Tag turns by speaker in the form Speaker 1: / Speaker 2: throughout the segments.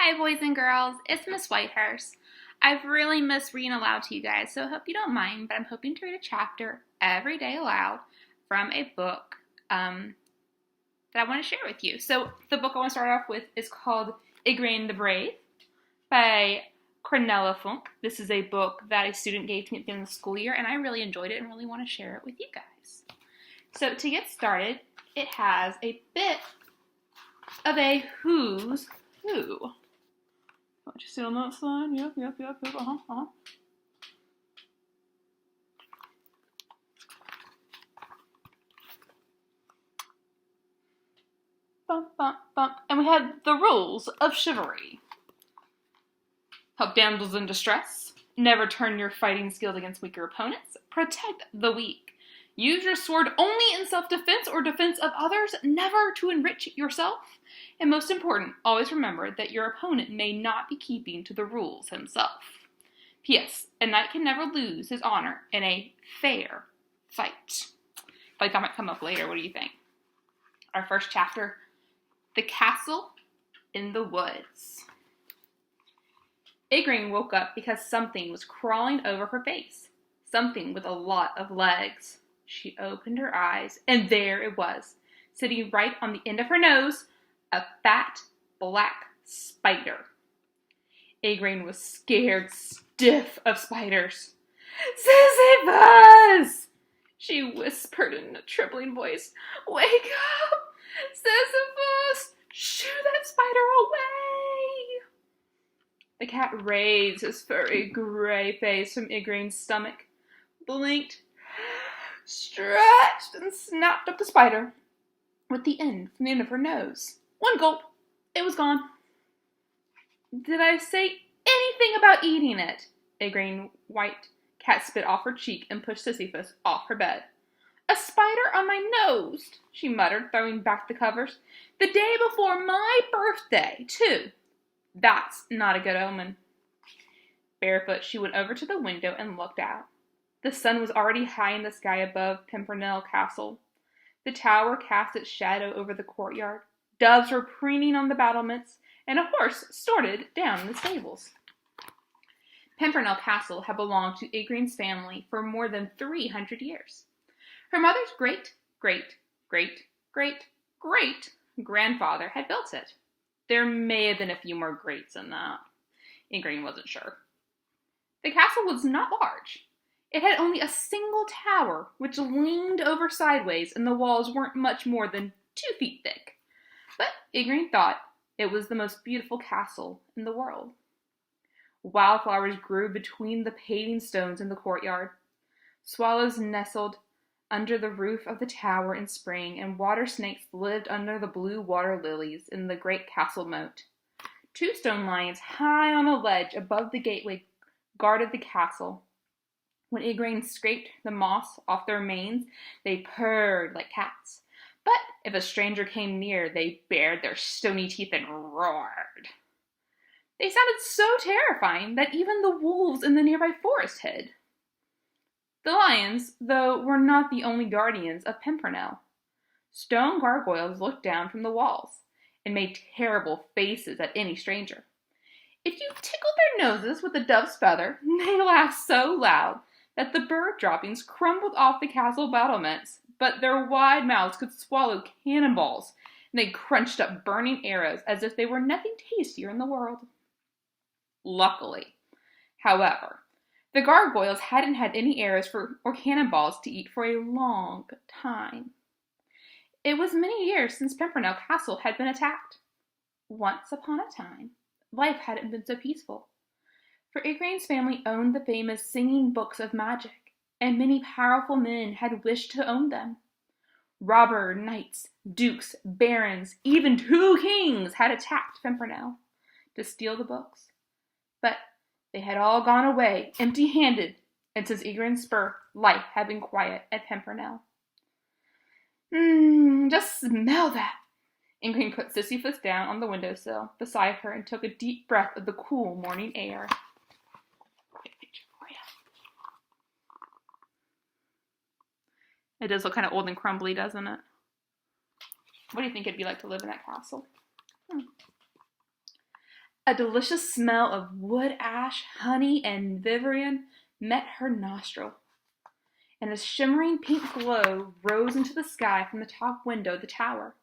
Speaker 1: Hi, boys and girls. It's Miss Whitehurst. I've really missed reading aloud to you guys, so I hope you don't mind, but I'm hoping to read a chapter every day aloud from a book that I want to share with you. So the book I want to start off with is called Igraine the Brave by Cornelia Funk. This is a book that a student gave to me at the end of the school year, and I really enjoyed it and really want to share it with you guys. So to get started, it has a bit of a who's who. What you see on that slide? Yep. Bump, bump, bump. And we have the rules of chivalry. Help damsels in distress. Never turn your fighting skills against weaker opponents. Protect the weak. Use your sword only in self-defense or defense of others, never to enrich yourself. And most important, always remember that your opponent may not be keeping to the rules himself. P.S. A knight can never lose his honor in a fair fight. I like that might come up later. What do you think? Our first chapter, The Castle in the Woods. Igraine woke up because something was crawling over her face. Something with a lot of legs. She opened her eyes, and there it was, sitting right on the end of her nose, a fat, black spider. Igraine was scared stiff of spiders. "Sisyphus!" she whispered in a trembling voice. "Wake up! Sisyphus! Shoo that spider away!" The cat raised his furry gray face from Igraine's stomach, blinked, stretched, and snapped up the spider with the end from the end of her nose. One gulp, it was gone. "Did I say anything about eating it?" Igraine white cat spit off her cheek and pushed Sisyphus off her bed. "A spider on my nose," she muttered, throwing back the covers. "The day before my birthday, too. That's not a good omen." Barefoot, she went over to the window and looked out. The sun was already high in the sky above Pimpernel Castle. The tower cast its shadow over the courtyard. Doves were preening on the battlements, and a horse snorted down in the stables. Pimpernel Castle had belonged to Igraine's family for more than 300 years. Her mother's great-great-great-great-grandfather had built it. There may have been a few more greats than that. Igraine wasn't sure. The castle was not large. It had only a single tower, which leaned over sideways, and the walls weren't much more than 2 feet thick. But Igraine thought it was the most beautiful castle in the world. Wildflowers grew between the paving stones in the courtyard. Swallows nestled under the roof of the tower in spring, and water snakes lived under the blue water lilies in the great castle moat. 2 stone lions high on a ledge above the gateway guarded the castle. When Igraine scraped the moss off their manes, they purred like cats. But if a stranger came near, they bared their stony teeth and roared. They sounded so terrifying that even the wolves in the nearby forest hid. The lions, though, were not the only guardians of Pimpernel. Stone gargoyles looked down from the walls and made terrible faces at any stranger. If you tickled their noses with a dove's feather, they laughed so loud that the bird droppings crumbled off the castle battlements, but their wide mouths could swallow cannonballs, and they crunched up burning arrows as if they were nothing tastier in the world. Luckily, however, the gargoyles hadn't had any arrows or cannonballs to eat for a long time. It was many years since Pimpernel Castle had been attacked. Once upon a time, life hadn't been so peaceful. For Igraine's family owned the famous singing books of magic, and many powerful men had wished to own them. Robber knights, dukes, barons, even 2 kings had attacked Pimpernel to steal the books. But they had all gone away empty-handed, and since Igraine's birth, life had been quiet at Pimpernel. Just smell that. Igraine put Sisyphus down on the windowsill beside her and took a deep breath of the cool morning air. It does look kind of old and crumbly, doesn't it? What do you think it'd be like to live in that castle? A delicious smell of wood ash, honey, and viverine met her nostril, and a shimmering pink glow rose into the sky from the top window of the tower.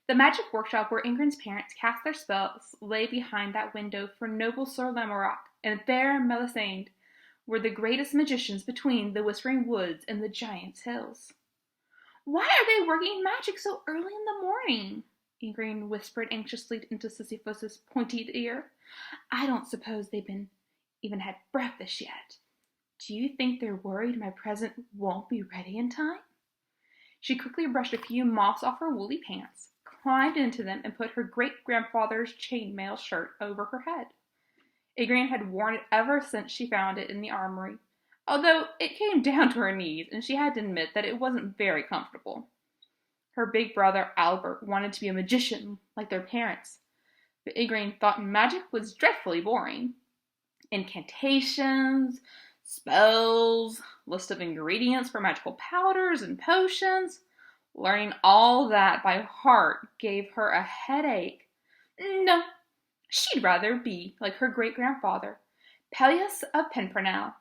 Speaker 1: The magic workshop where Ingrain's parents cast their spells lay behind that window, for noble Sir Lamorak and fair Melisande were the greatest magicians between the Whispering Woods and the Giant's Hills. "Why are they working magic so early in the morning?" Igraine whispered anxiously into Sisyphus's pointed ear. "I don't suppose they've even had breakfast yet. Do you think they're worried my present won't be ready in time?" She quickly brushed a few moths off her woolly pants, climbed into them, and put her great-grandfather's chainmail shirt over her head. Igraine had worn it ever since she found it in the armory, although it came down to her knees, and she had to admit that it wasn't very comfortable. Her big brother Albert wanted to be a magician like their parents, but Igraine thought magic was dreadfully boring. Incantations, spells, list of ingredients for magical powders and potions. Learning all that by heart gave her a headache. No, she'd rather be like her great-grandfather, Peleus of Pimpernel.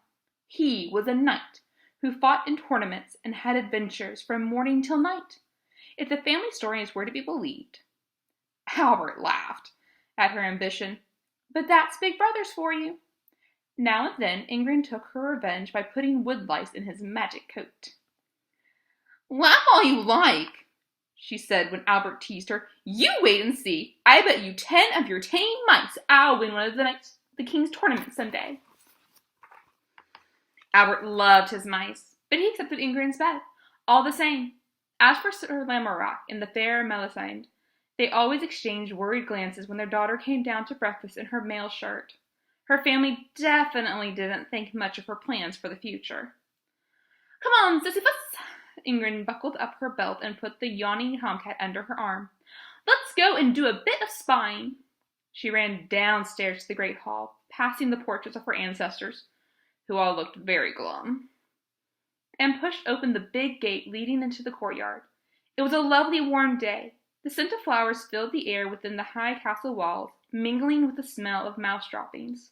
Speaker 1: He was a knight who fought in tournaments and had adventures from morning till night, if the family stories were to be believed. Albert laughed at her ambition, but that's big brothers for you. Now and then Igraine took her revenge by putting wood lice in his magic coat. "Laugh all you like," she said when Albert teased her. "You wait and see. I bet you 10 of your tame mice I'll win one of the king's tournaments someday." Albert loved his mice, but he accepted Ingraine's bet all the same. As for Sir Lamorak and the fair Melisande, they always exchanged worried glances when their daughter came down to breakfast in her mail shirt. Her family definitely didn't think much of her plans for the future. "Come on, Sisyphus!" Igraine buckled up her belt and put the yawning tomcat under her arm. "Let's go and do a bit of spying." She ran downstairs to the great hall, passing the portraits of her ancestors, who all looked very glum, and pushed open the big gate leading into the courtyard. It was a lovely warm day. The scent of flowers filled the air within the high castle walls, mingling with the smell of mouse droppings.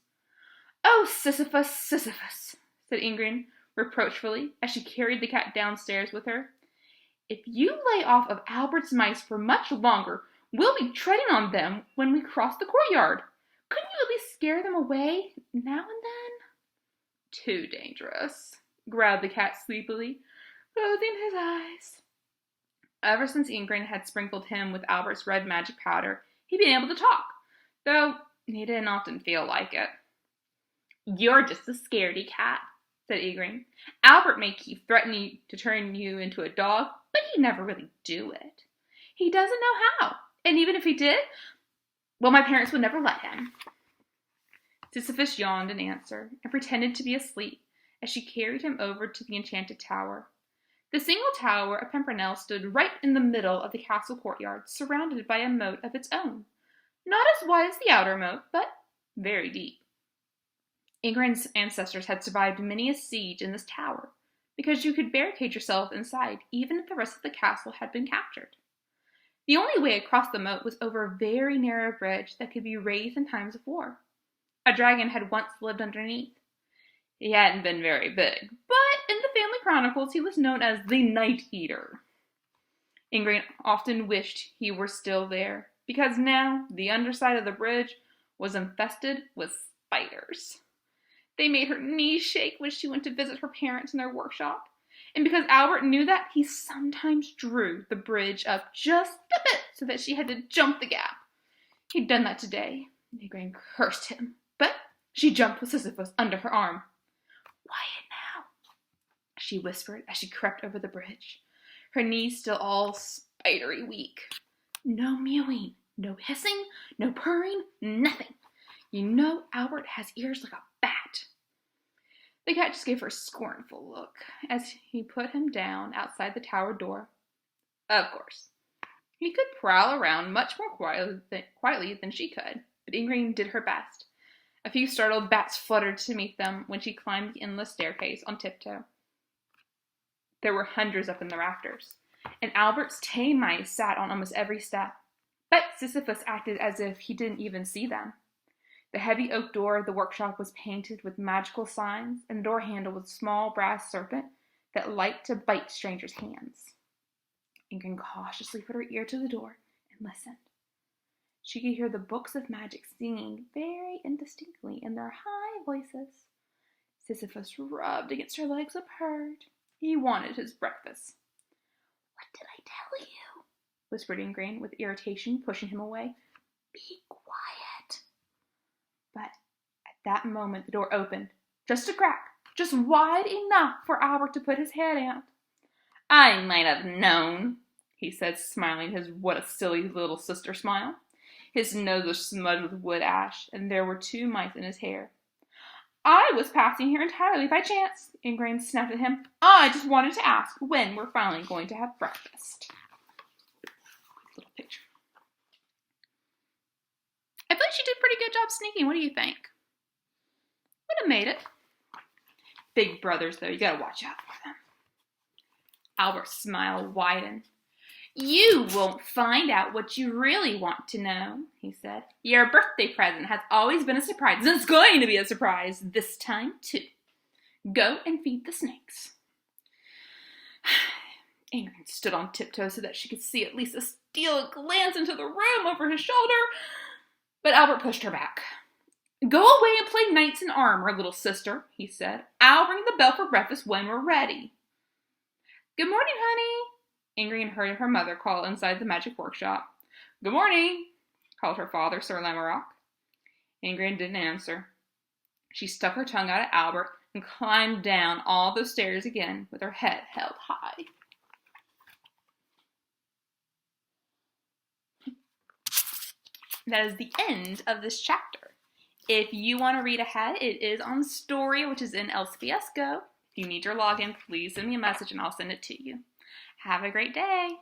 Speaker 1: "Oh, Sisyphus, Sisyphus," said Igraine reproachfully as she carried the cat downstairs with her. "If you lay off of Albert's mice for much longer, we'll be treading on them when we cross the courtyard. Couldn't you at least scare them away now and then?" "Too dangerous," growled the cat sleepily, closing his eyes. Ever since Igraine had sprinkled him with Albert's red magic powder, he'd been able to talk, though he didn't often feel like it. "You're just a scaredy cat," said Igraine. "Albert may keep threatening to turn you into a dog, but he'd never really do it. He doesn't know how, and even if he did, well, my parents would never let him." Sisyphus yawned in answer, and pretended to be asleep as she carried him over to the enchanted tower. The single tower of Pimpernel stood right in the middle of the castle courtyard, surrounded by a moat of its own, not as wide as the outer moat, but very deep. Igraine's ancestors had survived many a siege in this tower, because you could barricade yourself inside even if the rest of the castle had been captured. The only way across the moat was over a very narrow bridge that could be raised in times of war. A dragon had once lived underneath. He hadn't been very big, but in the family chronicles he was known as the Night Eater. Igraine often wished he were still there, because now the underside of the bridge was infested with spiders. They made her knees shake when she went to visit her parents in their workshop, and because Albert knew that, he sometimes drew the bridge up just a bit so that she had to jump the gap. He'd done that today. Igraine cursed him, but she jumped with Sisyphus under her arm. "Quiet now," she whispered as she crept over the bridge, her knees still all spidery weak. "No mewing, no hissing, no purring, nothing. You know Albert has ears like a bat." The cat just gave her a scornful look as he put him down outside the tower door. Of course, he could prowl around much more quietly than she could, but Igraine did her best. A few startled bats fluttered to meet them when she climbed the endless staircase on tiptoe. There were hundreds up in the rafters, and Albert's tame mice sat on almost every step, but Sisyphus acted as if he didn't even see them. The heavy oak door of the workshop was painted with magical signs, and the door handle was a small brass serpent that liked to bite strangers' hands. Ingrid cautiously put her ear to the door and listened. She could hear the books of magic singing very indistinctly in their high voices. Sisyphus rubbed against her legs and purred. He wanted his breakfast. "What did I tell you?" whispered Igraine with irritation, pushing him away. "Be quiet." But at that moment the door opened, just a crack, just wide enough for Albert to put his head out. "I might have known," he said, smiling his "what a silly little sister" smile. His nose was smudged with wood ash, and there were 2 mice in his hair. "I was passing here entirely by chance," Igraine snapped at him. "I just wanted to ask when we're finally going to have breakfast." Quick little picture. I feel like she did a pretty good job sneaking. What do you think? Would have made it. Big brothers, though, you gotta watch out for them. Albert's smile widened. "You won't find out what you really want to know," he said. "Your birthday present has always been a surprise, and it's going to be a surprise this time, too. Go and feed the snakes." Ingrid stood on tiptoe so that she could see at least a steal a glance into the room over his shoulder, but Albert pushed her back. "Go away and play knights in armor, little sister," he said. "I'll ring the bell for breakfast when we're ready." "Good morning, honey," Igraine heard her mother call inside the magic workshop. "Good morning," called her father, Sir Lamorak. Igraine didn't answer. She stuck her tongue out at Albert and climbed down all those stairs again with her head held high. That is the end of this chapter. If you want to read ahead, it is on Story, which is in LCS Go. If you need your login, please send me a message and I'll send it to you. Have a great day.